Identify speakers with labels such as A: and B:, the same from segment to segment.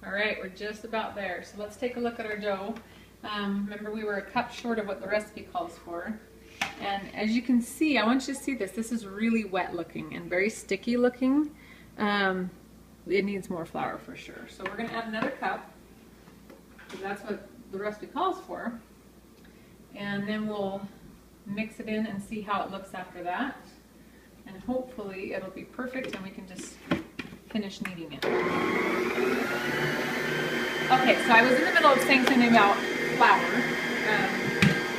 A: All right, we're just about there. So let's take a look at our dough. Remember, we were a cup short of what the recipe calls for. And as you can see, I want you to see this. This is really wet looking and very sticky looking. It needs more flour for sure. So we're going to add another cup, because that's what the recipe calls for. And then we'll mix it in and see how it looks after that. And hopefully it'll be perfect and we can just finish kneading it. Okay, so I was in the middle of saying something about flour,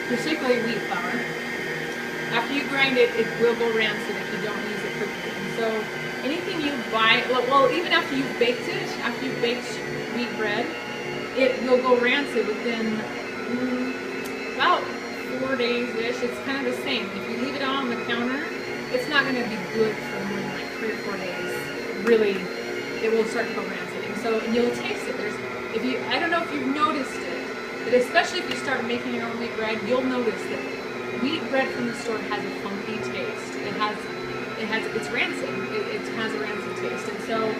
A: particularly wheat flour. After you grind it, it will go rancid if you don't use it quickly. And so anything you buy, well, even after you've baked it, after you've baked wheat bread, it will go rancid within about 4 days-ish. It's kind of the same. If you leave it out on the counter, it's not going to be good for more than like 3 or 4 days. Really, it will start to go rancid. And so you'll taste it. I don't know if you've noticed it, but especially if you start making your own wheat bread, you'll notice that wheat bread from the store has a funky taste. It's rancid. It has a rancid taste. And so,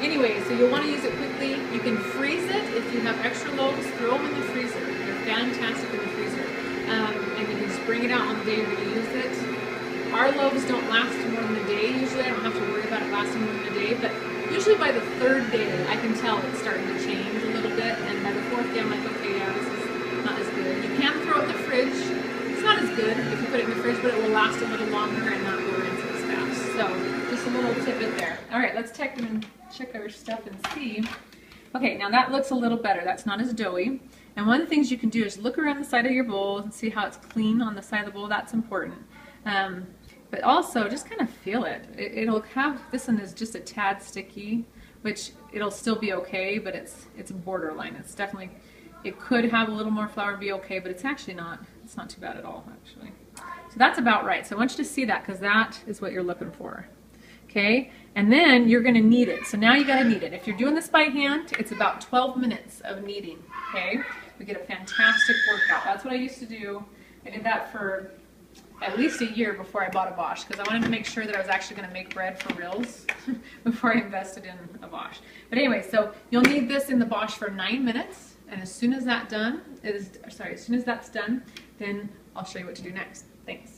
A: anyway, so you'll want to use it quickly. You can freeze it. If you have extra loaves, throw them in the freezer. They're fantastic in the freezer. And you can just bring it out on the day you're going to use it. Our loaves don't last more than a day. Usually I don't have to worry about it lasting more than a day, but usually by the 3rd day I can tell it's starting to change a little bit, and by the 4th day I'm like, okay, yeah, this is not as good. You can throw it in the fridge. It's not as good if you put it in the fridge, but it will last a little longer and not go rancid as fast. So just a little tidbit there. All right, let's check our stuff and see. Okay, now that looks a little better. That's not as doughy. And one of the things you can do is look around the side of your bowl and see how it's clean on the side of the bowl. That's important. But also just kind of feel it. It'll have, this one is just a tad sticky, which it'll still be okay, but it's borderline. It's definitely, it could have a little more flour and be okay, but it's actually not, it's not too bad at all, actually. So that's about right. So I want you to see that, because that is what you're looking for. Okay, and then you're going to knead it. So now you got to knead it. If you're doing this by hand, it's about 12 minutes of kneading. Okay, we get a fantastic workout. That's what I used to do. I did that for at least a year before I bought a Bosch, because I wanted to make sure that I was actually going to make bread for reals before I invested in a Bosch. But anyway, so you'll knead this in the Bosch for 9 minutes, and as soon as that's done, then I'll show you what to do next. Thanks.